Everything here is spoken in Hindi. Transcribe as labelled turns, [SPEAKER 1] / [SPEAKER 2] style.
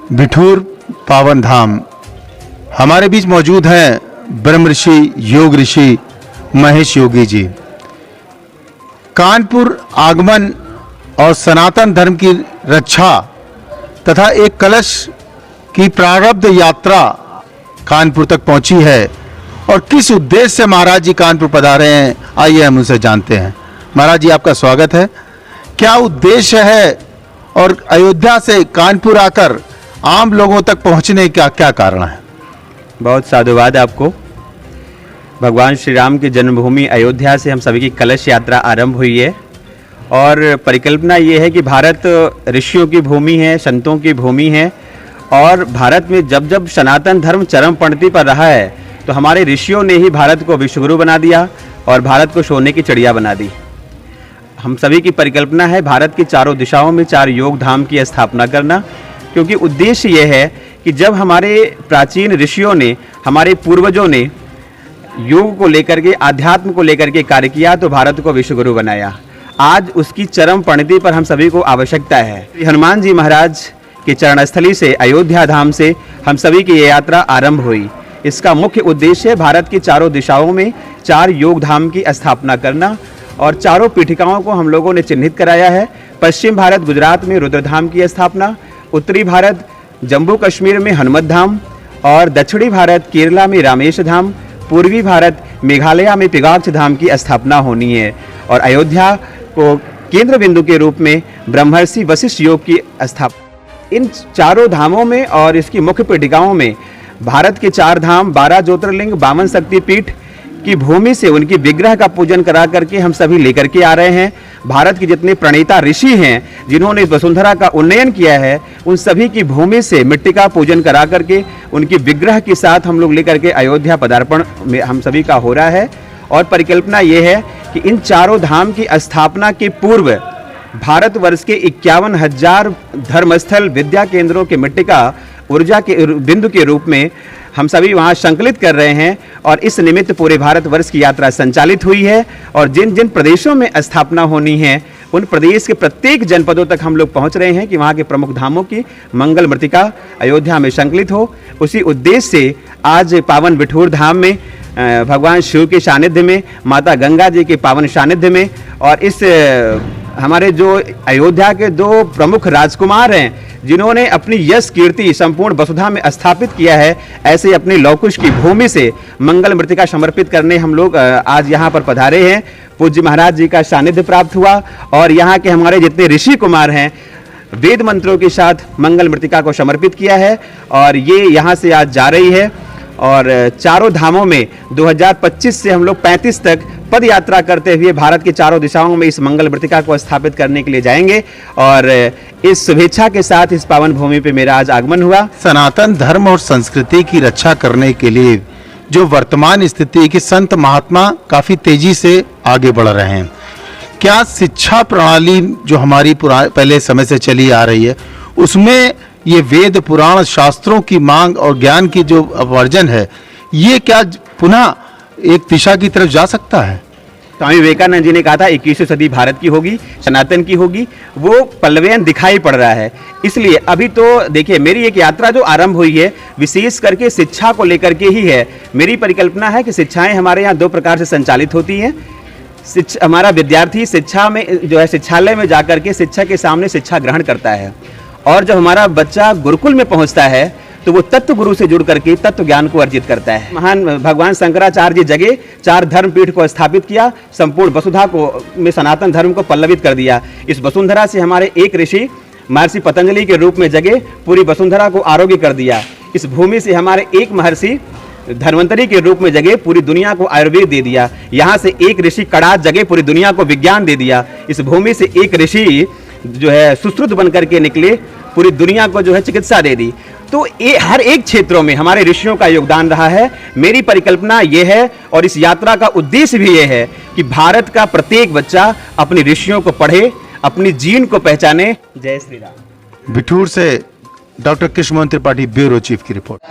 [SPEAKER 1] बिठूर पावन धाम। हमारे बीच मौजूद हैं ब्रह्म ऋषि योग ऋषि महेश योगी जी। कानपुर आगमन और सनातन धर्म की रक्षा तथा एक कलश की प्रारब्ध यात्रा कानपुर तक पहुंची है और किस उद्देश्य से महाराज जी कानपुर पधारे हैं, आइए हम उनसे जानते हैं। महाराज जी, आपका स्वागत है। क्या उद्देश्य है और अयोध्या से कानपुर आकर आम लोगों तक पहुंचने का क्या कारण है?
[SPEAKER 2] बहुत साधुवाद आपको। भगवान श्री राम की जन्मभूमि अयोध्या से हम सभी की कलश यात्रा आरंभ हुई है और परिकल्पना ये है कि भारत ऋषियों की भूमि है, संतों की भूमि है और भारत में जब जब सनातन धर्म चरम पंक्ति पर रहा है तो हमारे ऋषियों ने ही भारत को विश्वगुरु बना दिया और भारत को सोने की चिड़िया बना दी। हम सभी की परिकल्पना है भारत की चारों दिशाओं में 4 योग धाम की स्थापना करना, क्योंकि उद्देश्य ये है कि जब हमारे प्राचीन ऋषियों ने, हमारे पूर्वजों ने योग को लेकर के, अध्यात्म को लेकर के कार्य किया तो भारत को विश्वगुरु बनाया। आज उसकी चरम परिणति पर हम सभी को आवश्यकता है। हनुमान जी महाराज के चरणस्थली से, अयोध्या धाम से हम सभी की ये यात्रा आरंभ हुई। इसका मुख्य उद्देश्य है भारत की चारों दिशाओं में 4 योग धाम की स्थापना करना और चारों पीठिकाओं को हम लोगों ने चिन्हित कराया है। पश्चिम भारत गुजरात में रुद्रधाम की स्थापना, उत्तरी भारत जम्मू कश्मीर में हनुमत धाम और दक्षिणी भारत केरला में रामेश धाम, पूर्वी भारत मेघालय में पिगाक्ष धाम की स्थापना होनी है और अयोध्या को केंद्र बिंदु के रूप में ब्रह्मर्षि वशिष्ठ योग की स्थापना। इन चारों धामों में और इसकी मुख्य पीठिकाओं में भारत के 4 धाम, 12 ज्योतिर्लिंग, 52 शक्तिपीठ की भूमि से उनकी विग्रह का पूजन करा करके हम सभी लेकर के आ रहे हैं। भारत के जितने प्रणेता ऋषि हैं जिन्होंने वसुंधरा का उन्नयन किया है, उन सभी की भूमि से मिट्टी का पूजन करा करके उनकी विग्रह के साथ हम लोग लेकर के अयोध्या पदार्पण में हम सभी का हो रहा है। और परिकल्पना ये है कि इन चारों धाम की स्थापना के पूर्व भारतवर्ष के 51,000 धर्मस्थल विद्या केंद्रों के मिट्टी का ऊर्जा के बिंदु के रूप में हम सभी वहां संकलित कर रहे हैं और इस निमित्त पूरे भारतवर्ष की यात्रा संचालित हुई है और जिन जिन प्रदेशों में स्थापना होनी है उन प्रदेश के प्रत्येक जनपदों तक हम लोग पहुंच रहे हैं कि वहां के प्रमुख धामों की मंगल मृतिका अयोध्या में संकलित हो। उसी उद्देश्य से आज पावन बिठूर धाम में भगवान शिव के सानिध्य में, माता गंगा जी के पावन सानिध्य में और इस हमारे जो अयोध्या के 2 प्रमुख राजकुमार हैं जिन्होंने अपनी यश कीर्ति संपूर्ण वसुधा में स्थापित किया है, ऐसे अपनी लौकुश की भूमि से मंगल मृतिका समर्पित करने हम लोग आज यहाँ पर पधारे हैं। पूज्य महाराज जी का सानिध्य प्राप्त हुआ और यहाँ के हमारे जितने ऋषि कुमार हैं वेद मंत्रों के साथ मंगल मृतिका को समर्पित किया है और ये यहाँ से आज जा रही है और चारों धामों में 2025 से हम लोग 35 तक पद यात्रा करते हुए भारत की चारों दिशाओं में इस मंगल मृतिका को स्थापित करने के लिए जाएंगे और इस शुभेच्छा के साथ इस पावन भूमि पे मेरा आज आगमन हुआ।
[SPEAKER 1] सनातन धर्म और संस्कृति की रक्षा करने के लिए जो वर्तमान स्थिति की संत महात्मा काफी तेजी से आगे बढ़ रहे हैं, क्या शिक्षा प्रणाली जो हमारी पहले समय से चली आ रही है उसमें ये वेद पुराण शास्त्रों की मांग और ज्ञान की जो वर्जन है, ये क्या पुनः एक दिशा की तरफ जा सकता है?
[SPEAKER 2] स्वामी विवेकानंद जी ने कहा था 21वीं सदी भारत की होगी, सनातन की होगी, वो पल्लवियन दिखाई पड़ रहा है। इसलिए अभी तो देखिए मेरी एक यात्रा जो आरंभ हुई है विशेष करके शिक्षा को लेकर के ही है। मेरी परिकल्पना है कि शिक्षाएं हमारे यहाँ 2 प्रकार से संचालित होती हैं। हमारा विद्यार्थी शिक्षा में जो है शिक्षालय में जाकर के शिक्षक के सामने शिक्षा ग्रहण करता है और जब हमारा बच्चा गुरुकुल में पहुंचता है तो वो तत्व गुरु से जुड़ करके तत्व ज्ञान को अर्जित करता है। महान भगवान शंकराचार्य जी जगह 4 धर्म पीठ को स्थापित किया, संपूर्ण वसुधा को में सनातन धर्म को पल्लवित कर दिया। इस वसुंधरा से हमारे एक ऋषि महर्षि पतंजलि के रूप में जगह पूरी वसुंधरा को आरोग्य कर दिया। इस भूमि से हमारे एक महर्षि धन्वंतरी के रूप में जगह पूरी दुनिया को आयुर्वेद दे दिया। यहाँ से एक ऋषि कड़ात जगह पूरी दुनिया को विज्ञान दे दिया। इस भूमि से एक ऋषि जो है सुश्रुत बन करके निकले, पूरी दुनिया को जो है चिकित्सा दे दी। तो हर एक क्षेत्रों में हमारे ऋषियों का योगदान रहा है। मेरी परिकल्पना ये है और इस यात्रा का उद्देश्य भी ये है कि भारत का प्रत्येक बच्चा अपने ऋषियों को पढ़े, अपनी जीन को पहचाने। जय श्री राम।
[SPEAKER 1] बिठूर से doctor Krishna Mohan Tripathi, bureau chief की रिपोर्ट।